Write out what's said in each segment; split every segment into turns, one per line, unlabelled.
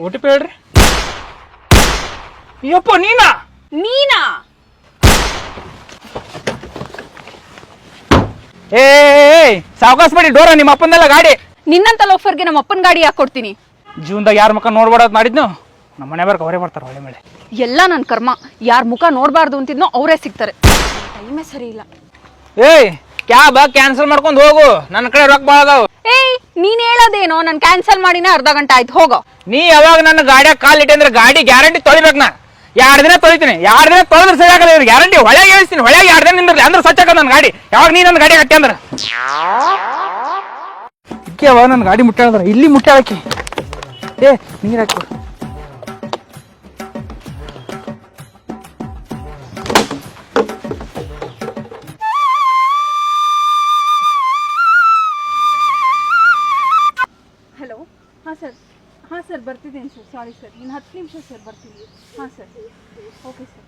OTP ಹೇಳ್ರಿ. ಯಪ್ಪ ನೀನಾ ಏ ಸಾವಕಾಶ ಮಾಡಿ ಡೋರ ನಿಮ್ಮ ಅಪ್ಪಂದೆಲ್ಲ ಗಾಡಿ.
ನಿನ್ನಂತ ಲೋಫರ್ಗೆ ನಮ್ಮ ಅಪ್ಪನ ಗಾಡಿ ಯಾಕೆ ಕೊಡ್ತೀನಿ?
ಜೀವನದಾಗ ಯಾರ ಮುಖ ನೋಡ್ಬಾರ್ದು ಮಾಡಿದ್ನು ನಮ್ಮ ಮನೆ ಬರ್ಕ ಅವರೇ ಮಾಡ್ತಾರ ಹೊಳೆ ಮೇಲೆ.
ಎಲ್ಲ ನನ್ನ ಕರ್ಮ. ಯಾರ ಮುಖ ನೋಡ್ಬಾರ್ದು ಅಂತಿದ್ನೋ ಅವರೇ ಸಿಗ್ತಾರೆ. ಟೈಮೇ ಸರಿ ಇಲ್ಲ.
ಏಯ್ ಕ್ಯಾಬ್ ಕ್ಯಾನ್ಸಲ್ ಮಾಡ್ಕೊಂಡು ಹೋಗು, ನನ್ನ ಕಡೆ ರೊಕ್ಕ ಭಾಳ ಅದಾವ.
ಏಯ್ ನೀನ್ ಹೇಳೋದೇನೋ ನಾನು ಕ್ಯಾನ್ಸಲ್ ಮಾಡಿನ ಅರ್ಧ ಗಂಟೆ ಆಯ್ತು, ಹೋಗೋ.
ನೀ ಯಾವಾಗ ನನ್ನ ಗಾಡಿಯಾಗ ಕಾಲ್ ಇಟ್ಟೆ ಗಾಡಿ ಗ್ಯಾರಂಟಿ ತೊಳಿಬೇಕು. ನಾ 2 ದಿನ ತೊಳಿತೀನಿ, 2 ದಿನ ತೊಳೆದ್ರೆ ಸರಿ ಆಗಲ್ಲ. ಗ್ಯಾರಂಟಿ ಹೊಳೆಗೆ ಹೇಳ್ತೀನಿ, ಹೊಳೆಗೆ 2 ದಿನ ನಿಂದ್ರಲಿ ಅಂದ್ರೆ ಸ್ವಚ್ಛ ನನ್ನ ಗಾಡಿ. ಯಾವಾಗ ನೀ ನನ್ನ ಗಾಡಿ ಕಟ್ಟಿ ಅಂದ್ರೆ ಇಕ್ಕೆವ ನನ್ನ ಗಾಡಿ ಮುಟ್ಟಾಳದ್ರ ಇಲ್ಲಿ ಮುಟ್ಟಾಳಕಿ. ಏ ನೀರು ಹಾಕಿ
ಹಲೋ. ಹಾಂ ಸರ್ ಬರ್ತಿದ್ದೀನಿ ಸರ್. ಸಾರಿ ಸರ್, ಇನ್ನು 10 ನಿಮಿಷ ಸರ್ ಬರ್ತೀನಿ. ಹಾಂ ಸರ್, ಓಕೆ ಸರ್.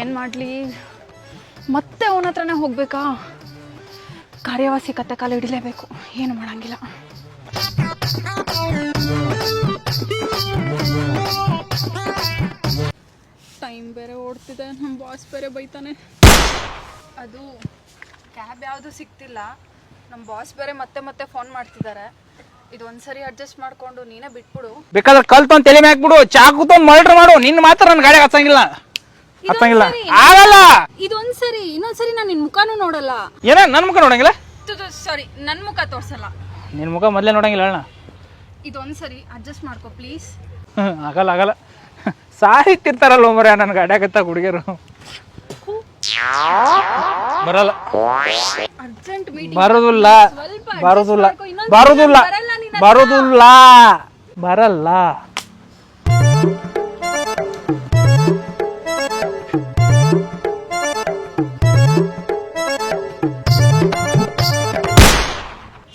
ಏನು ಮಾಡಲಿ, ಮತ್ತೆ ಅವನ ಹತ್ರನೇ ಹೋಗ್ಬೇಕಾ? ಕಾರ್ಯವಾಸಿ ಕತ್ತೆ ಕಾಲು ಹಿಡಿಲೇಬೇಕು, ಏನು ಮಾಡಂಗಿಲ್ಲ. ಟೈಮ್ ಬೇರೆ ಓಡ್ತಿದೆ, ನಮ್ಮ ಬಾಸ್ ಬೇರೆ ಬೈತಾನೆ. ಅದು ಕ್ಯಾಬ್ ಯಾವುದು ಸಿಗ್ತಿಲ್ಲ, ನಮ್ಮ ಬಾಸ್ ಬೇರೆ ಮತ್ತೆ ಮತ್ತೆ ಫೋನ್ ಮಾಡ್ತಿದ್ದಾರೆ. ಇದೊಂದ್ಸರಿ ಅಡ್ಜಸ್ಟ್ ಮಾಡ್ಕೊಂಡು ನೀನೇ ಬಿಟ್ಬಿಡು.
ಬೇಕಾದ್ರೆ ಕಲ್ತು ತಲೆ ಮ್ಯಾಕ್ ಬಿಡು, ಚಾಕು ತೊಗೊಂಡು ಮರ್ಡರ್ ಮಾಡು. ನಿನ್ನ ಮಾತ್ರ ನನ್ನ ಗಾಡಿಗೆ ಹತ್ತಂಗಿಲ್ಲ. ಆಗಲ್ಲ.
ಇದೊಂದ್ಸರಿ, ಇನ್ನೊಂದ್ಸರಿ ನಾನು ನಿನ್ ಮುಖನೂ ನೋಡಲ್ಲ.
ಏನ ನನ್ನ ಮುಖ ನೋಡಂಗಿಲ್ಲ?
ಸಾರಿ, ನನ್ನ ಮುಖ ತೋರ್ಸಲ್ಲ.
ನಿನ್ನ ಮುಖ ಮೊದಲೇ ನೋಡಂಗಿಲ್ಲ ಅಣ್ಣ.
ಇದೊಂದ್ಸರಿ ಅಡ್ಜಸ್ಟ್ ಮಾಡ್ಕೋ ಪ್ಲೀಸ್.
ಆಗಲ್ಲ ಸಾಹಿತ್ಯರ್ತಾರಲ್ಲ ಮರ ನನ್ನ ಗಾಡಿಯಾಗತ್ತ ಹುಡುಗಿಯರು. ಬರಲ್ಲ,
ಅರ್ಜೆಂಟ್ ಮೀಟಿಂಗ್.
ಬರೋದಿಲ್ಲ.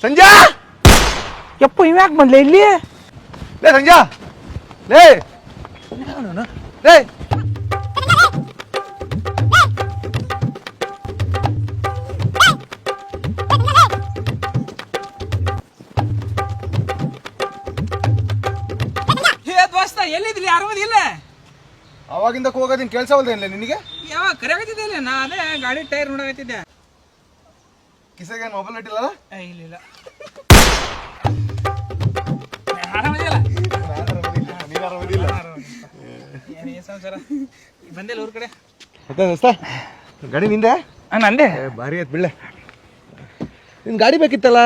ಸಂಜಾ
ಯಪ್ಪ ಇವ್ಯಾಕೆ ಬಂದ್ಲೆ ಇಲ್ಲಿ?
ಲೇ ಸಂಜಾ, ಲೇ ಲೇ
ದೋಸ್ತ ಎಲ್ಲಿದ್ರಿ? ಆರಾಮದಿಲ್ಲ?
ಅವಾಗಿಂದ ಹೋಗೋದಿನ್ ಕೇಳ್ಸವಲ್ದೇನಿಲ್ಲ ನಿನಗೆ?
ಯಾವಾಗ ಕರೆಯಾಗತ್ತಿದ್ದೆ? ನಾ ಅದೇ ಗಾಡಿ ಟೈರ್ ನೋಡಾಕತ್ತಿದ್ದೆ.
ಕಿಸೆಗೆ ಮೊಬೈಲ್ ಇಟ್ಟಿಲ್ಲ?
ಇಲ್ಲ. ಆರಾಮದಿಲ್ಲ? ಬಂದಿಲ್ಲ ಊರ್ ಕಡೆ?
ದೋಸ್ತ ಗಾಡಿ ನಿಂದೆ?
ನಂದೆ.
ಭಾರಿ ಆಯ್ತು ಬಿಡ್ಲೆ. ನಿನ್ ಗಾಡಿ ಬೇಕಿತ್ತಲ್ಲ?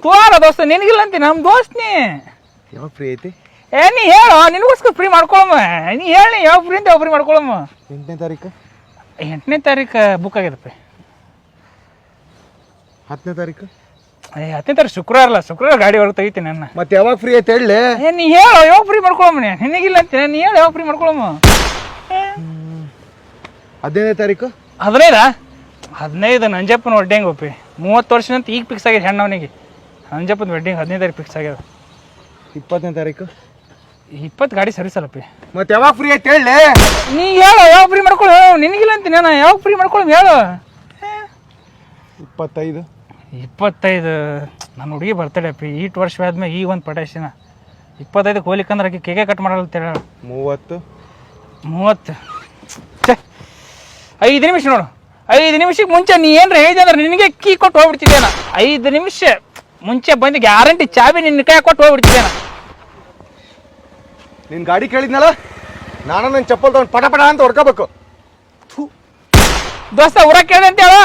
ತೋರ ದೋಸ್ತ, ನಿನಗಿಲ್ಲ ಅಂತೀನಿ. ನಮ್ಮ ದೋಸ್ತ್ನಿ.
ಯಾವಾಗ ಫ್ರೀ ಐತಿ?
ನೀ ಹೇಳು, ನಿನಗೋಸ್ಕರ ಫ್ರೀ ಮಾಡ್ಕೊಳಮ್ಮ. ನೀ ಹೇಳಿ ಯಾವ ಫ್ರೀ ಅಂತ ಯಾವ ಫ್ರೀ ಮಾಡ್ಕೊಳಮ್ಮ.
8ನೇ ತಾರೀಕು?
8ನೇ ತಾರೀಕು ಬುಕ್ ಆಗ್ಯದಪ್ಪ.
10ನೇ ತಾರೀಕು?
10ನೇ ತಾರೀಕು ಶುಕ್ರವಾರ ಗಾಡಿ ಹೊರಗೆ ತೆಗಿತೀನಿ ನನ್ನ.
ಮತ್ತೆ ಯಾವಾಗ ಫ್ರೀ ಐತೆ ಹೇಳಿ?
ನೀ ಹೇಳು ಯಾವಾಗ ಫ್ರೀ ಮಾಡ್ಕೊಳಮ್ಮ. ನಿನಗಿಲ್ಲ ಅಂತೀನಿ, ನೀ ಹೇಳು ಯಾವಾಗ ಫ್ರೀ ಮಾಡ್ಕೊಳಮ್ಮ.
15ನೇ ತಾರೀಕು?
15 ನಂಜಪ್ಪನ ವೆಡ್ಡಿಂಗ್ ಒಪ್ಪಿ. 30 ವರ್ಷದಂತ ಈಗ ಫಿಕ್ಸ್ ಆಗಿದೆ ಹೆಣ್ಣವನಿಗೆ. ನಂಜಪ್ಪನ ವೆಡ್ಡಿಂಗ್ 15 ತಾರೀಕು ಫಿಕ್ಸ್ ಆಗ್ಯದ.
20ನೇ ತಾರೀಕು?
20 ಗಾಡಿ ಸರ್ವಿಸಲ್ಲಪ್ಪಿ.
ಮತ್ತೆ ಯಾವಾಗ ಫ್ರೀ ಐತೆ ಹೇಳಿ?
ನೀ ಹೇಳು ಯಾವಾಗ ಫ್ರೀ ಮಾಡ್ಕೊಳ್ಳು. ನಿನಗಿಲ್ಲ ಅಂತೀನಿ ನಾನು, ಯಾವಾಗ ಫ್ರೀ ಮಾಡ್ಕೊಳ್ಳಿ ಹೇಳು.
25?
25 ನನ್ನ ಹುಡುಗಿ ಬರ್ತಡೇ ಅಪ್ಪಿ. 8 ವರ್ಷ ಆದ್ಮೇಲೆ ಈಗ ಒಂದು ಪಟಾಯಿಸಿನ. 25ಕ್ಕೆ ಹೋಗ್ಲಿಕ್ಕಂದ್ರೆ ಆಕೆ ಕೇಕೆ ಕಟ್ ಮಾಡಲ್ಲ.
30?
5 ನಿಮಿಷ ನೋಡು. 5 ನಿಮಿಷಕ್ಕೆ ಮುಂಚೆ ನೀ ಏನ್ರ ಹೇಳಿದೆ ಅಂದ್ರೆ ನಿನಗೆ ಕೀ ಕೊಟ್ಟು ಹೋಗ್ಬಿಡ್ತಿದ್ದೆ ನಾ. 5 ನಿಮಿಷ ಮುಂಚೆ ಬಂದು ಗ್ಯಾರಂಟಿ ಚಾಬಿ ನಿನ್ನ ಕೈ ಕೊಟ್ಟು ಹೋಗ್ಬಿಡ್ತಿದ್ದೆ ನಾ.
ನಿನ್ ಗಾಡಿ ಕೇಳಿದ್ನಲ್ಲ, ನಾನು ನನ್ನ ಚಪ್ಪಲ್ ತಗೊಂಡು ಪಟ ಅಂತ ಹೊಡ್ಕೋಬೇಕು.
ದೋಸ್ತ ಊರಾಗ ಕೇಳಿದೆ ಅಂತ ಹೇಳ.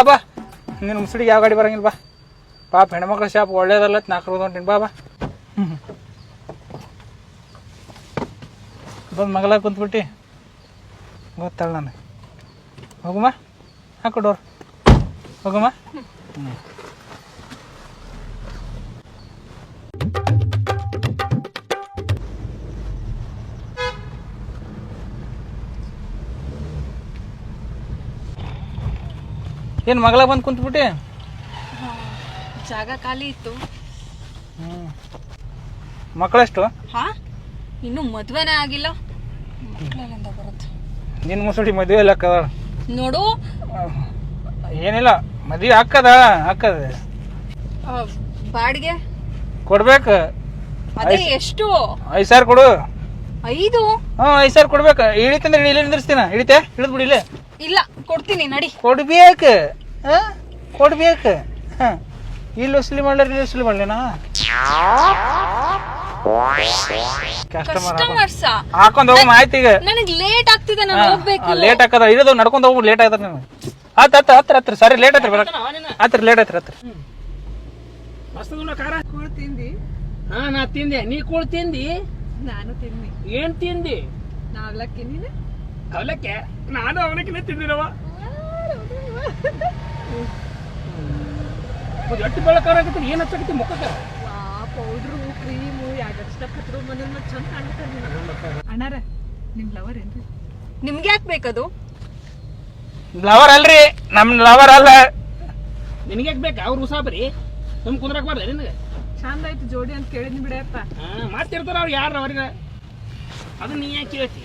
ಬಾ ನಿನ್ನ ಮುಸುಡಿಗೆ ಯಾವ ಗಾಡಿ ಬರಂಗಿಲ್ಲ. ಬಾ ಪಾಪ ಹೆಣ್ಮಕ್ಳ ಶಾಪ್ ಒಳ್ಳೇದಲ್ಲ 4 ಹೊಂಟೀನಿ. ಬಾ ಬಂದು ಮಗಲಾಗ ಕುಂತ್ಬಿಟ್ಟು ಗೊತ್ತಲ್ಲ ನನಗೆ. ಹೋಗಮ್ಮ, ಹಾಕು ಡೋರ್. ಹೋಗಮ್ಮ. ಹ್ಞೂ. ಏನು ಮಗಳ ಬಂದು ಕುಂತ್ಬಿಟ್ಟು?
ಜಾಗ ಖಾಲಿ ಇತ್ತು.
ಹ್ಞೂ. ಮಕ್ಕಳೆಷ್ಟು?
ಹಾ, ಇನ್ನೂ ಮದ್ವೆನೇ ಆಗಿಲ್ಲ. ಮಕ್ಕಳೆಲ್ಲಿಂದ ಬರುತ್ತೆ?
ನಿನ್ನ ಮುಸುಡಿ ಮದುವೆ ಎಲ್ಲ ಹಾಕದ
ನೋಡು.
ಏನಿಲ್ಲ, ಮದುವೆ ಹಾಕದ.
ಬಾಡಿಗೆ
ಕೊಡ್ಬೇಕು.
ಅದೇ ಎಷ್ಟು?
5,000 ಕೊಡು.
5?
ಹ್ಞೂ 5,000 ಕೊಡ್ಬೇಕು. ಇಳಿತಂದ್ರೆ ಇಳಿ ನಿಂದಿರ್ಸ್ತೀನ. ಇಳಿತೆ ಇಳಿದ್ಬಿಡಿ ಇಲ್ಲೇ.
ಇಲ್ಲ, ಕೊಡ್ತೀನಿ ನಡಿ.
ಕೊಡ್ಬೇಕು. ಕೊಡ್ಬೇಕು. ಹಾಂ, ಇಲ್ಲಿ ವಸೂಲಿ ಮಾಡ್ಲಾರ ಇಲ್ಲಿ ವಸೂಲಿ ಮಾಡ್ಲೇನಾ?
ಕಸ್ಟಮರ್ಸ್
ಹಾಕೊಂಡ್ ಹೋಗಮ್ಮ. ಆಯ್ತು, ಈಗ
ನನಗೆ ಲೇಟ್ ಆಗ್ತಿದೆ, ನಾನು ಹೋಗ್ಬೇಕು.
ಲೇಟ್ ಹಾಕದ ಇರೋದು ನಡ್ಕೊಂಡ್ ಹೋಗ್ಬಿಟ್ಟು ಲೇಟ್ ಆಯ್ತದ ನೀವು. ಹತ್ರ ಸರಿ ಲೇಟ್ ಆಯ್ತು ಬರಕ್. ಲೇಟ್ ಆಯ್ತು.
ಮಸ್ತದ ಖಾರ
ಕೂಳ್ ತಿಂದಿ?
ಹಾ, ನಾ ತಿಂದೆ. ನೀ ಕೂಳ್ ತಿಂದಿ?
ನಾನು ತಿಂದಿ.
ಏನ್ ತಿಂದಿ?
ನಾ ಅವಲಕ್ಕಿ. ನೀನು?
ಅವಲಕ್ಕೆ. ನಾನು ಅವಲಕ್ಕಿನೇ ತಿಂದಿನವ. ಎಟ್ಟು ಬೆಳಕಾರ ಆಗತ್ತೆ. ಏನ್ ಹಚ್ಚಾಕತ್ತಿ ಮುಖಕ್ಕೆ?
ಪೌಡ್ರು, ಕ್ರೀಮು, ಯಾಕಷ್ಟು ಮನೇಲಿ ಚಂದ ಕಾಣ್ತಾರೆ. ಅಣ್ಣಾರ, ನಿಮ್ ಲವರ್ ಏನ್ರಿ? ನಿಮ್ಗೆ ಯಾಕೆ ಬೇಕದು?
ಲವರ್ ಅಲ್ರಿ, ನಮ್ ಲವರ್ ಅಲ್ಲ.
ನಿನಗೆ ಯಾಕೆ ಬೇಕಾ? ಅವ್ರು ಉಸಾಬರಿ ಸುಮ್ ಕುಂದ್ರಕ್ ಬರ್ಲ ನಿನಗೆ?
ಚಂದ ಆಯ್ತು ಜೋಡಿ ಅಂತ ಕೇಳಿದ್ನಿ ಬಿಡಪ್ಪ.
ಮಾಡ್ತಿರ್ತಾರ ಅವ್ರು. ಯಾರು ಅವ್ರಿಗೆ ಅದು ನೀ ಯಾಕೆ ಕೇಳ್ತಿ?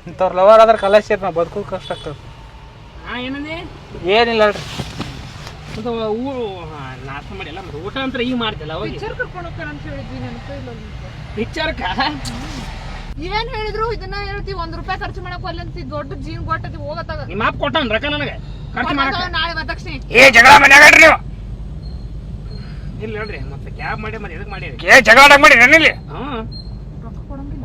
ಇಂಥವ್ರ ಲವರ್ ಆದ್ರೆ ಕಲಾಶ್ ನಾವು ಬದುಕೋದು ಕಷ್ಟ ಆಗ್ತದೆ.
ಏನಂದಿ?
ಏನಿಲ್ಲ ಅಲ್ರಿ.
ಮತ್ತು ನಾಷ್ಟ ಮಾಡಿ ಎಲ್ಲ ಊಟ ಅಂತ ಈಗ ಮಾಡ್ತಿಲ್ಲ ಅವಾಗ.
ಕರ್ಕೊಂಡು ಹೋಗ್ತಾರ ಅಂತ ಹೇಳಿದ್ವಿ. ನೆನಪಿಲ್ಲ
ಪಿಕ್ಚರ್ಕ
ಏನ್ ಹೇಳಿದ್ರು ಇದನ್ನ ಹೇಳ್ತೀವಿ. ₹1 ಖರ್ಚು ಮಾಡಕ್ ಅಲ್ಲಂತ ದೊಡ್ಡ ಜೀವನ ಕೊಟ್ಟತಿ ಹೋಗತ್ತಾಗ.
ನಿಮ್ಮ ಅಪ್ಪ ಕೊಟ್ಟಾನ ರೊಕ್ಕ ನನಗೆ ಖರ್ಚು ಮಾಡಕ.
ನಾಳೆ ವರದಕ್ಷಿಣೆ.
ಜಗಳ ಮನ್ಯಾಗಡ್ರಿ ನೀವು.
ಇಲ್ಲ ಹೇಳ್ರಿ, ಮತ್ತೆ ಕ್ಯಾಬ್ ಮಾಡಿ ಮತ್ತೆ ಎದಕ್ ಮಾಡಿ
ಜಗಳ ಆಡಕ್ ಮಾಡಿ ಇಲ್ಲಿ.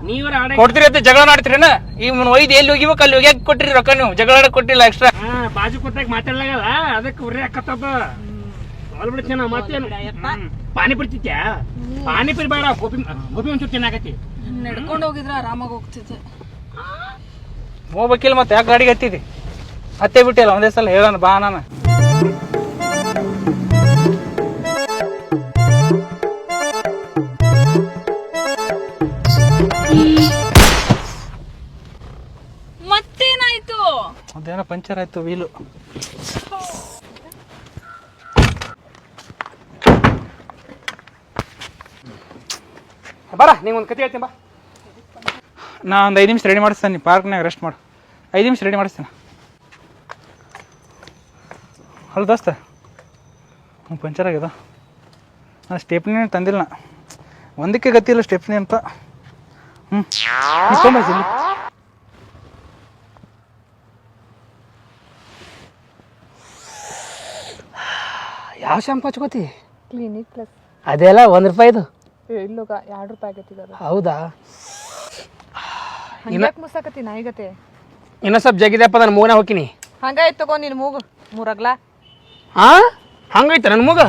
ನೀವರ ಆಡ
ಕೊಡ್ತೀರಿ ಅಂತ ಜಗಳ ಆಡ್ತೀರೇನ? ಈಗ ಒಯ್ದು ಎಲ್ಲಿ ಹೋಗಿಬೇಕು ಅಲ್ಲಿ ಹೋಗ್ಯಾಕ ಕೊಟ್ಟಿರಿ ರೊಕ್ಕ ನೀವು. ಜಗಳ ಆಡಕ್ ಕೊಟ್ಟಿಲ್ಲ ಎಕ್ಸ್ಟ್ರಾ.
ಬಾಜು ಕೊಟ್ಟಾಗ ಮಾತಾಡ್ಲಾಗಲ್ಲ, ಅದಕ್ಕೆ ಉರಿ ಹಾಕತ್ತದ. ಬಿಡ್ತೇನ ಮತ್ತೇನು? ಪಾನಿಪುರಿ ತಿತ್ಯಾ? ಪಾನಿಪುರಿ ಬೇಡ, ಗೋಬಿ ಒಂಚೂರು ತಿನ್ನಾಕತಿ.
ನಡ್ಕೊಂಡು ಹೋಗಿದ್ರೆ ಆರಾಮಾಗಿ ಹೋಗ್ತಿದ್ದೆ.
ಹೋಗ್ಬೇಕಿಲ್ಲ ಮತ್ತೆ ಯಾಕೆ ಗಾಡಿಗೆ ಹತ್ತಿದಿ? ಹತ್ತೇ ಬಿಟ್ಟಿಲ್ಲ ಒಂದೇ ಸಲ ಹೇಳೋಣ ಬಾ ನಾನು.
ಮತ್ತೇನಾಯ್ತು?
ಅದೇನೋ ಪಂಚರ್ ಆಯ್ತು ವೀಲು.
ಬರ, ನೀ ಒಂದು ಕತೆ ಹೇಳ್ತೀನಿ ಬಾ.
ನಾ ಒಂದು 5 ನಿಮಿಷ ರೆಡಿ ಮಾಡಿಸ್ತೇನೆ. ನೀ ಪಾರ್ಕ್ನಾಗ ರೆಸ್ಟ್ ಮಾಡು. 5 ನಿಮಿಷ ರೆಡಿ ಮಾಡಿಸ್ತೇನೆ. ಹೌದು ದೋಸ್ತ, ಪಂಚರ್ ಆಗ್ಯದ. ನಾನು ಸ್ಟೆಪ್ನಿ ತಂದಿಲ್ಲ. ಒಂದಕ್ಕೆ ಗತಿಯಿಲ್ಲ ಸ್ಟೆಪ್ನಿ ಅಂತ. ತೊಗೊಂಬರ್ತೀನಿ.
ಯಾವ ಶಾಂಪು ಹಚ್ಕೋತಿ?
Clinic plus.
ಅದೆಲ್ಲ ₹1.
ಇಲ್ಲೋಗ ₹2 ಆಗತ್ತಿದ.
ಹೌದಾ?
ಹಂಗ್ಯಾಕ್ ಮುಸಾಕತಿ ನಾಯಿಗತೆ?
ಇನ್ನೂ ಸ್ವಲ್ಪ ಜಗಿದಪ್ಪ, ನಾನು ಮೂಗನ ಹೋಗ್ತೀನಿ.
ಹಂಗಾಯ್ತು ತಗೋ ನಿನ್ ಮೂಗು 3 ಅಗ್ಲ.
ಹಂಗೈತ ನನ್ನ ಮೂಗ?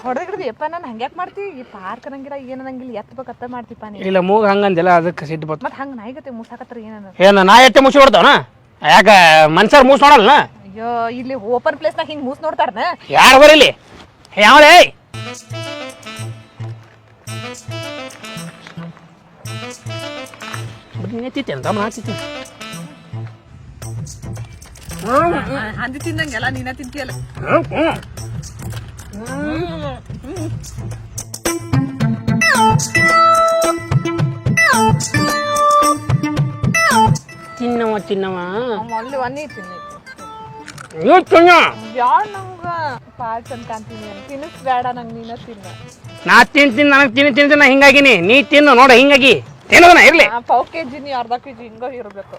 ಹೊಡೆದ್ರಪ್ಪ. ನಾನು ಹಂಗ್ಯಾಕ್ ಮಾಡ್ತಿ? ಈ ಪಾರ್ಕ್ ಅನ್ನಂಗಿಲ್ಲ ಏನನ್ನಂಗಿಲ್ಲ, ಎತ್ತಬೇಕತ್ತ ಮಾಡ್ತಿಪ್ಪ ನೀ.
ಇಲ್ಲ, ಮೂಗ ಹಂಗಂದಿಲ್ಲ, ಅದಕ್ಕೆ ಸಿಟ್ಟು ಬತ್ತು.
ಮತ್ತೆ ಹಂಗೆ ನಾಯಿಗತೆ ಮುಸಾಕತ್ರ ಏನನ್ನ?
ಏನ ನಾ ಎತ್ತೆ ಮುಚ್ಚಿ ಹೊಡ್ತಾವನ? ಯಾಕ ಮನ್ಸರ್ ಮೂಸ್ ನೋಡಲ್ಲ?
ಅಯ್ಯೋ, ಇಲ್ಲಿ ಓಪನ್ ಪ್ಲೇಸ್ನಾಗ ಹಿಂಗೆ ಮೂಸ್ ನೋಡ್ತಾರನ?
ಯಾರು ಬರೀಲಿ? ಯಾವಲೇ?
ಹಂದಿ ತಿಂದಂಗೆಲ್ಲ ನೀನ ತಿಂತಿಯಲ್ಲ.
ತಿನ್ನವ
ಅಲ್ಲಿ ಒಂದೇ ತಿನ್ನ ಬ್ಯಾಡ ನಂಗ. ಪಾರ್ಕ್ ಅಂತ ಅಂತೀನಿ ತಿನ್ನಿಸ್ ಬೇಡ ನಂಗೆ. ನೀನ ತಿನ್ನ.
ನಾ ತಿಂತೀನಿ, ನನಗೆ ತಿನ್ನ ಹಿಂಗಾಗಿನಿ. ನೀ ತಿನ್ನು ನೋಡ ಹಿಂಗಾಗಿ ತಿನ್ನೋದನ ಇರ್ಲಿ.
1/4 kg ನೀ 1/2 kg ಹಿಂಗ ಇರ್ಬೇಕು.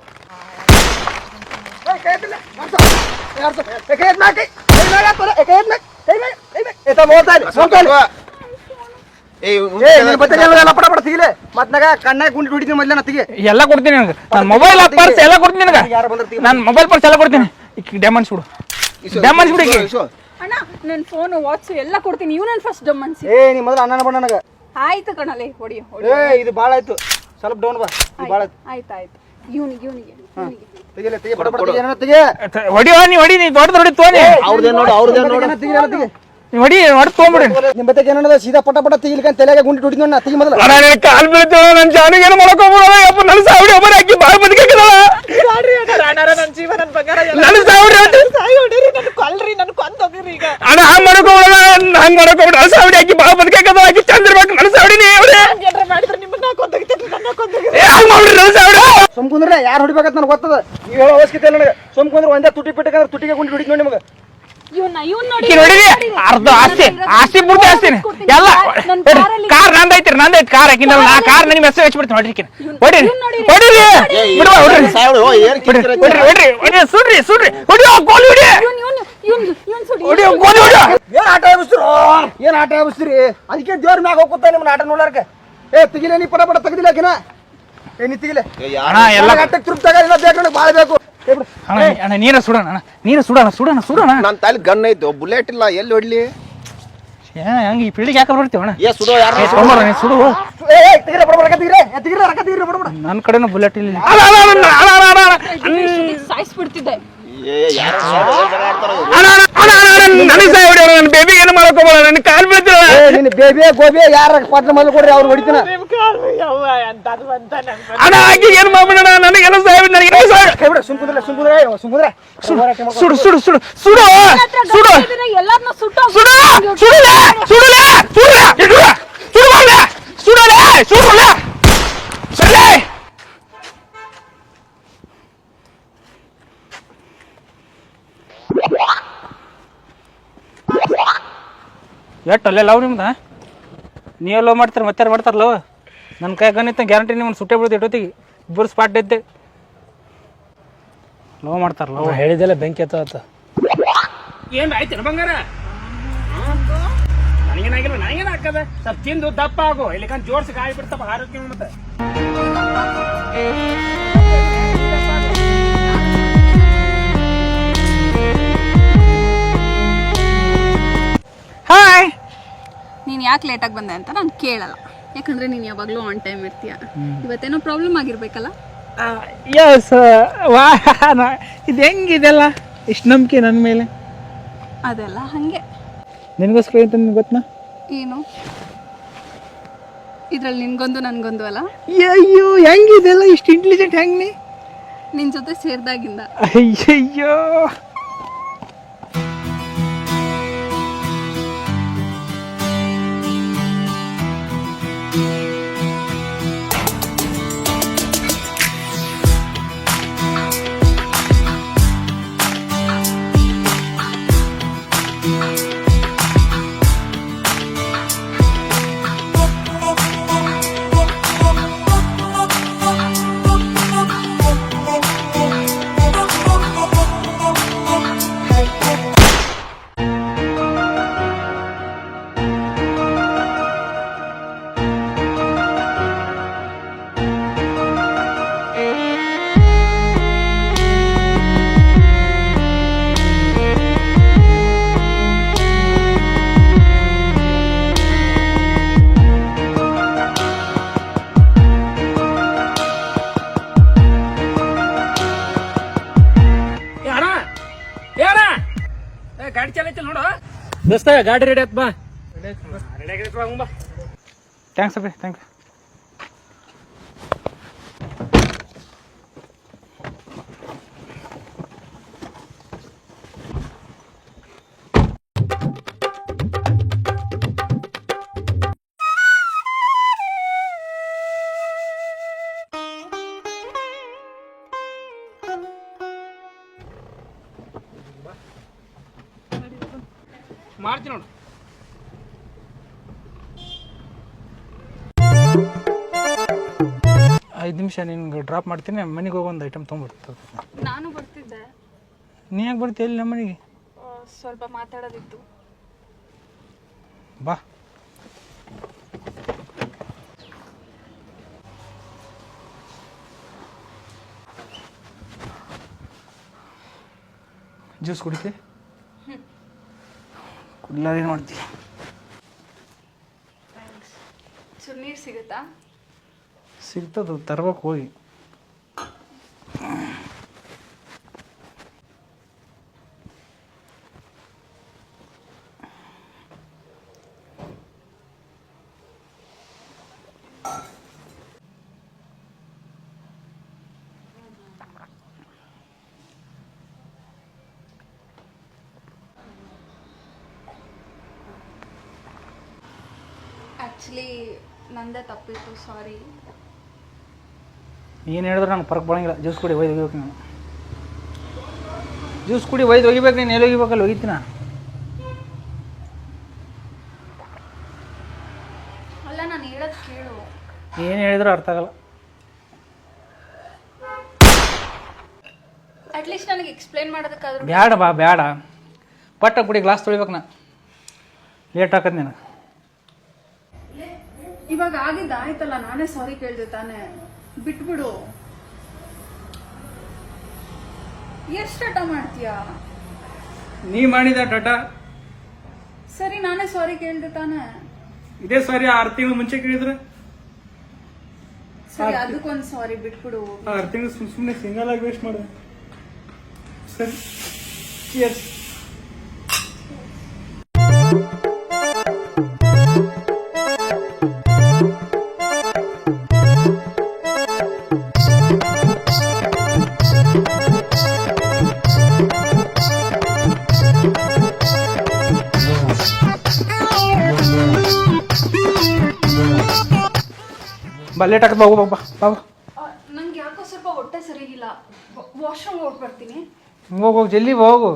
ಎಲ್ಲ ಕೊಡ್ತೀನಿ ನನಗೆ. ನನ್ನ ಮೊಬೈಲ್ ಪರ್ಸ್ ಎಲ್ಲ ಕೊಡ್ತೀನಿ ನಿನಗೆ. ನನ್ನ ಮೊಬೈಲ್ ಪರ್ಸ್ ಎಲ್ಲ ಕೊಡ್ತೀನಿ. ಡ್ಯಾಮನ್ಸ್ ಬಿಡು.
ಅಣ್ಣ, ನನ್ನ ಫೋನ್ ವಾಚ್ ಎಲ್ಲ ಕೊಡ್ತೀನಿ. ಇವ್ ನನ್ನ ಫಸ್ಟ್ ಡಮ್ಮನ್ಸಿ.
ನೀ ಮೊದಲು ಅಣ್ಣ ಬಣ್ಣ ನನಗೆ.
ಆಯ್ತು ಕಣಲೆ, ಹೊಡಿ.
ಇದು ಭಾಳ ಆಯ್ತು. ಸ್ವಲ್ಪ ಡೌನ್ ಬಾ.
ಆಯ್ತಾಯ್ತು. ಇವನಿಗೆ
ತೆಗಿಲೆ ತೆಗಿ ಪಟ ಪಟ ತೆಗಿ ಏನೋ ತೆಗಿ
ಹೊಡಿಯೋ ನೀ ಹೊಡಿ ನೀ ದೊಡ್ಡದು ಹೊಡಿ ತೋನಿ
ಅವ್ರದೇನ್ ನೋಡು ತೆಗಿ ಏನೋ ತೆಗಿ
ನೀ ಹೊಡಿ ಹೊಡ್ ತೊಗೊಂಬಿಡಿ
ನಿಮ್ಮ ಬತ್ತೆ ಏನೋ ಸೀದಾ ಪಟ ಪಟ ತೆಗಿಲಿಕ್ಕೆ ತಲೆಗೆ ಗುಂಡಿ ಹೊಡಿದ್ನೋ ನಾ ತೆಗಿ ಮೊದಲು
ಅಣ್ಣ ನಿನ್ನ ಕಾಲ್ ಬೀಳ್ತೀವ ನನ್ನ ಜಾನಿಗೆ ಏನು ಮಾಡ್ಕೋಬಿಡೋ ಯಪ್ಪ ನನ್ನ ಸಾವಿಡಿ ಒಬ್ಬರ ಹಾಕಿ ಬಾಯಿ ಬದುಕಕ್ಕದ
ನನ್ನ ಜೀವ ನನ್ನ ಬಂಗಾರ ಎಲ್ಲ
ನನ್ನ ಸಾವಿಡಿ
ಸಾಯಿ ಹೊಡೀರಿ ನನ್ನ ಕೊಲ್ರಿ ನನ್ನ ಕೊಂದೋಗಿರಿ ಈಗ
ಅಣ್ಣ ಹಂಗ್ ಮಾಡ್ಕೋಬಿಡೋಣ ಹಂಗ್ ಮಾಡ್ಕೋಬಿಡ ನನ್ನ ಸಾವಿಡಿ ಹಾಕಿ ಬಾಯಿ ಬದುಕಕ್ಕದ ಹಾಕಿ ಚಂದಿರ್ಬೇಕು ನನ್ನ ಸಾವಿಡಿ ನೀ ಅವ್ರೆ
ಏನ್ರ ಮಾಡಿದ್ರೆ ನಿಮ್ಮನ್ನ ಕೊಂದೋಗಿತ್ತೀರಿ ನನ್ನ ಕೊಂದೋಗಿರಿ
ಹಂಗ್ ಮಾಡ್ಬಿಡ್ರಿ ನನ್ನ ಸಾವಿಡಿ
ಸುಮ್ಕುಂದ್ರೆ ಯಾರು ಹೊಡಿಬೇಕಂತ ನನಗೆ ಗೊತ್ತದ ನೀವು ಹೇಳೋ ಅವಶ್ಯಕತೆ ಇಲ್ಲ ನನಗೆ ಸುಮ್ಕುಂದ್ರೆ ಒಂದೇ ತುಟಿ ಪಿಟ್ಟಕಂದ್ರೆ ತುಟಿಗೆ ಗುಂಡಿ ಹೊಡಿದ್ ನೋಡಿ ನಿಮಗೆ
ಇವ್ನ್ ನೋಡಿ
ಈಕಿ ನೋಡಿರಿ ಅರ್ಧ ಆಸ್ತಿ ಪೂರ್ತಿ ಆಸ್ತಿನಿ ಎಲ್ಲ ಕಾರ್ ನಂದೈತಿ ಕಾರ್ ಹಾಕಿನ ನಾ ಕಾರ್ ನನಗೆ ಮೆಸೇಜ್ ಹಚ್ಬಿಡ್ತೀನಿ ಹೊಡ್ರಿ ಹೊಡಿರಿ ಬಿಡುವ ಹೊಡ್ರಿ ಸುಡ್ರಿ ಹೊಡಿಯೋ ಗೋಲಿ ಹೊಡಿ ಹೊಡಿಯೋ ಗೋಲಿ ಹೊಡಿ
ಏನ್ ಆಟ ಆಡಿಸ್ತಿರೋ ಏನ್ ಆಟ ಆಡಿಸ್ತೀರಿ ಅದಕ್ಕೆ ದೇವ್ರ ಮ್ಯಾಗ ಹೋಗ್ತಾ ನಿಮ್ಮ ಆಟ ನೋಡ್ಲಾರ್ಕ ತೆಗಿಲೆ ನೀ ಪಟ ಪಟ ತೆಗ್ದಿಲ್ಲ ಆಕಿನ ನೀ ತೆಗಿಲೆ
ಅಣ್ಣ ಎಲ್ಲ
ಆಟಕ್ಕೆ ತೃಪ್ತಾಗ ಇಲ್ಲ ಬೇಕು ನನಗೆ ಭಾಳ ಬೇಕು
ಅಣ್ಣ ನೀರ ಸುಡೋಣ
ನನ್ನ ತಲೆ ಗನ್ ಐತೆ ಬುಲೆಟ್ ಇಲ್ಲ ಎಲ್ಲಿ ಹೊಡ್ಲಿ
ಹೆಂಗ ಈ ಪಿಳಿಗೆ ಯಾಕೆ ಬರ್ತೀವಿ ಅಣ್ಣ
ಏ ಸುಡೋ ಯಾರು
ಸುಡು
ತೆಗಿರೆ ಬಡ ರೊಕ್ಕ ತೆಗಿರೆ ಬಡ
ನನ್ನ ಕಡೆನೂ ಬುಲೆಟ್ ಇಲ್ಲ
ಸಾಯಿಸ್ಬಿಡ್ತಿದ್ದೆ
ನನಗೆ ಸಾಯ ಹೊಡಿ ನನ್ನ ಬೇಬಿ ಏನು ಮಾಡ್ಕೋಬೋದ ನನ್ನ ಕಾಲ್ ಬೀಳ್ತಿರ
ನಿನ್ನ ಬೇಬಿ ಗೋಬಿ ಯಾರ ಪಾತ್ರ ಮೊದಲು ಕೊಡ್ರಿ ಅವ್ರು ಹೊಡಿತಾನ
ಅಣ್ಣ ಆಗಿ ಏನು ಮಾಡ್ಬಿಡೋಣ ನನಗೆಲ್ಲ ಸಾಯ ನನಗೆ
ಕೈ ಬಿಡ ಸುಮ್ಕುಂದ್ರೆ
ಎಲ್ಲಾರ್ನ ಸುಟ್ಟು
ಎಷ್ಟು ಅಲ್ಲೇ ಲವ್ ನಿಮ್ದ ನೀವು ಲವ್ ಮಾಡ್ತಾರೆ ಮತ್ತೆ ಮಾಡ್ತಾರಲ್ಲವ ನನ್ನ ಕೈ ಗಣಿತ ಗ್ಯಾರಂಟಿ ನಿಮ್ಮನ್ನು ಸುಟ್ಟೆ ಬಿಡ್ತು ಇಟ್ಟೊತ್ತಿಗೆ ಇಬ್ಬರು ಸ್ಪಾಟ್ ಇದ್ದೆ ಲವ್ ಮಾಡ್ತಾರಲ್ಲ
ಹೇಳಿದೆಲ್ಲ ಬೆಂಕಿ ಎತ್ತ ಏನ್ ಆಯ್ತೇನ ಬಂಗಾರ ನನಗೇನಾಗಿಲ್ಲ ನನಗೇನ ಹಾಕದ ಸ್ವಲ್ಪ ತಿಂದು ದಪ್ಪ ಆಗು ಇಲ್ಲಿಕಂತ ಜೋಡ್ಸಿ ಗಾಳಿ ಬಿಡ್ತಪ್ಪ ಆರೋಗ್ಯ ಮತ್ತೆ
ಹಾಯ್
ನೀನ್ ಯಾಕೆ ಲೇಟಾಗಿ ಬಂದೆ ಅಂತ ನಾನು ಕೇಳಲ್ಲ, ಯಾಕಂದ್ರೆ ನೀನು ಯಾವಾಗಲೂ ಆನ್ ಟೈಮ್ ಇರ್ತೀಯ. ಇವತ್ತೇನೋ ಪ್ರಾಬ್ಲಮ್ ಆಗಿರ್ಬೇಕಲ್ಲ?
ಎಸ್ ವಾ ಇದು ಹೆಂಗಿದೆಲ್ಲ ಇಷ್ಟು ನಂಬಿಕೆ ನನ್ನ ಮೇಲೆ?
ಅದೆಲ್ಲ ಹಾಗೆ.
ನಿನಗೋಸ್ಕರ ಅಂತ ನಿನ್ಗೆ ಗೊತ್ತಾ?
ಏನು ಇದ್ರಲ್ಲಿ ನಿನ್ಗೊಂದು ನನ್ಗೊಂದು ಅಲ್ಲ?
ಅಯ್ಯೋ ಹೆಂಗಿದೆಲ್ಲ ಇಷ್ಟು ಇಂಟೆಲಿಜೆಂಟ್ ಹೆಂಗ್ ನೀ?
ನಿನ್ ಜೊತೆ ಸೇರ್ದಾಗಿಂದ.
ಅಯ್ಯಯ್ಯೋ
ಗಾಡಿ ಚಾಲೈತಲ್ಲ ನೋಡು ದೋಸ್ತ, ಗಾಡಿ ರೆಡಿ ಆಯ್ತು ಬಾ. ರೆಡಿ ಆಗಿದ್ರೆ ಬಾ.
ಥ್ಯಾಂಕ್ಸ್ ಅಪ್ಪಿ, ಥ್ಯಾಂಕ್ಸ್.
ಮಾಡ್ತೀನಿ ನೋಡು.
ಐದು ನಿಮಿಷ ನಿನ್ಗೆ ಡ್ರಾಪ್ ಮಾಡ್ತೀನಿ, ಮನೆಗೆ ಹೋಗಿ ಒಂದು ಐಟಮ್ ತೊಗೊಂಡ್ಬಿಡ್ತದೆ.
ನಾನು ಬರ್ತಿದ್ದೆ.
ನೀ ಯಾಕೆ ಬರ್ತೀಯ ಇಲ್ಲಿ ನಮ್ಮ ಮನೆಗೆ?
ಸ್ವಲ್ಪ ಮಾತಾಡೋದಿತ್ತು.
ಬಾ. ಜ್ಯೂಸ್ ಕುಡಿತಿ? ಕುಡ್ಲಾರ ಏನು ಮಾಡ್ತೀವಿ?
ನೀರು ಸಿಗುತ್ತಾ?
ಸಿಗ್ತದೆ, ತರ್ಬೇಕು ಹೋಗಿ.
ಆ್ಯಕ್ಚುಲಿ ನಂದೇ ತಪ್ಪಿತ್ತು, ಸಾರಿ.
ಏನು ಹೇಳಿದ್ರೆ ನಂಗೆ ಫರ್ಕ್ ಬರೋಂಗಿಲ್ಲ. ಜ್ಯೂಸ್ ಕುಡಿ ಒಯ್ದು ಒಗಿಬೇಕು ನಾನು. ಜ್ಯೂಸ್ ಕುಡಿ ಒಯ್ದು ಒಗಿಬೇಕು. ನೀನು ಎಲ್ಲಿ ಒಗಿಬೇಕಲ್ಲ ಒಗಿತೀನ.
ಅಲ್ಲ, ನಾನು ಹೇಳೋದು ಕೇಳು.
ಏನು ಹೇಳಿದ್ರು ಅರ್ಥ ಆಗಲ್ಲ.
ಅಟ್ಲೀಸ್ಟ್ ನನಗೆ ಎಕ್ಸ್ಪ್ಲೈನ್ ಮಾಡೋದಕ್ಕಾದ್ರೂ.
ಬ್ಯಾಡ ಬಾ ಬ್ಯಾಡ. ಪಟ್ಟ ಕುಡಿ, ಗ್ಲಾಸ್ ತೊಳಿಬೇಕು ನಾ. ಲೇಟ್ ಹಾಕದ್ ನೀನು.
ಇವಾಗ ಆಗಿದ್ದು ಆಯ್ತಲ್ಲ, ನಾನೇ ಸಾರಿ ಕೇಳ್ದೆ ತಾನೆ, ಬಿಟ್ಬಿಡು. ಎಷ್ಟು ಹಠ ಮಾಡ್ತೀಯಾ?
ನೀ ಮಾಡಿದ ಡಟ.
ಸರಿ, ನಾನೇ ಸಾರಿ ಕೇಳ್ದೆ ತಾನೆ.
ಇದೇ ಸಾರಿ 6 ತಿಂಗಳು ಮುಂಚೆ ಕೇಳಿದ್ರೆ.
ಸರಿ, ಅದಕ್ಕೊಂದು ಸಾರಿ, ಬಿಟ್ಬಿಡು.
6 ತಿಂಗಳು ಸುಮ್ಮನೆ ಸಿಂಗಲ್ ಆಗಿ ವೇಸ್ಟ್ ಮಾಡಿದೆ. ಸರಿ, ಚಿಯರ್ಸ್. ಬಾ, ಲೇಟ್ ಹಾಕದ್ ಬಾಬು. ಬಾಬಾ ಬಾಬು,
ನಂಗೆ ಯಾಕೋ ಸ್ವಲ್ಪ ಹೊಟ್ಟೆ ಸರಿ ಇಲ್ಲ. ವಾಶ್ರೂಮ್ ಹೋಗಿ ಬರ್ತೀನಿ.
ಹೋಗು ಜಲ್ದಿ ಹೋಗು.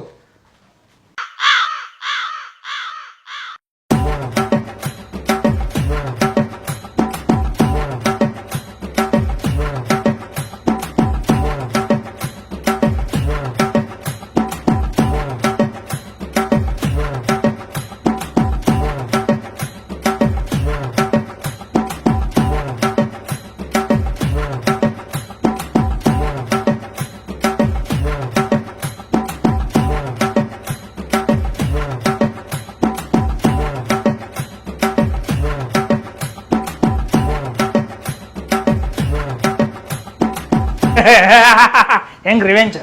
ಹೆಂಗ್ ರಿವೆಂಜ್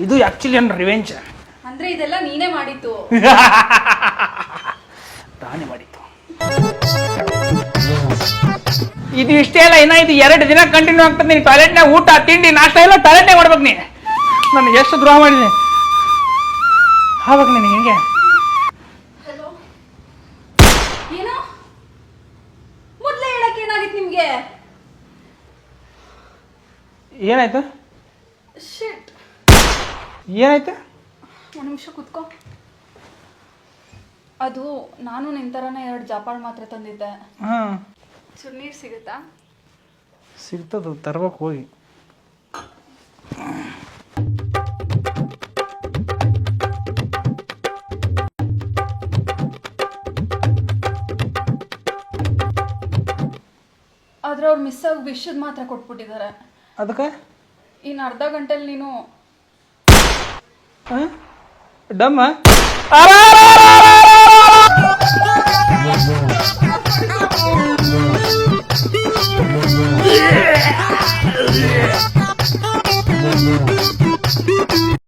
ಇದು? ಆಕ್ಚುಲಿ ಏನು ರಿವೆಂಜ್
ಅಂದ್ರೆ ಇದೆಲ್ಲ ನೀನೇ ಮಾಡಿತ್ತು.
ತಾನೇ ಮಾಡಿತ್ತು ಇದು. ಇಷ್ಟೇ ಅಲ್ಲ, ಇನ್ನ ಇದು 2 ದಿನ ಕಂಟಿನ್ಯೂ ಆಗ್ತದೆ. ನೀನು ಟಾಯ್ಲೆಟ್ನಾಗ ಊಟ ತಿಂಡಿ ನಾಷ್ಟ ಎಲ್ಲ ಟಾಯ್ಲೆಟ್ನಾಗ ಮಾಡ್ಬೇಕು. ನೀ ನನಗೆ ಎಷ್ಟು ದ್ರೋಹ ಮಾಡಿದ್ದೀನಿ ಆಗ್ಬೇಕು ನಿನಗೆ. ಹಿಂಗೆ
ಹಲೋ, ಏನೋ ಮೊದಲೇ ಹೇಳಕ್ಕೆ ಏನಾಗಿತ್ತು ನಿಮ್ಗೆ?
ಏನಾಯ್ತು?
ಶಿಟ್.
ಏನಾಯ್ತು?
ಒಂದು ನಿಮಿಷ ಕುತ್ಕೋ. ಅದು ನಾನು ನಿನ್ ಥರನೇ 2 ಜಾಪಾಳ್ ಮಾತ್ರೆ ತಂದಿದ್ದೆ.
ಹಾಂ,
ಸುಣ್ಣೀರು ಸಿಗುತ್ತಾ?
ಸಿಗ್ತದ, ತರ್ಬೇಕು ಹೋಗಿ.
ಆದ್ರೆ ಅವ್ರು ಮಿಸ್ ಆಗಿ ವಿಷದ ಮಾತ್ರೆ ಕೊಟ್ಬಿಟ್ಟಿದ್ದಾರೆ.
ಅದಕ್ಕೆ
ಇನ್ನು ಅರ್ಧ ಗಂಟೆಲಿ ನೀನು
ಡಮ್ಮ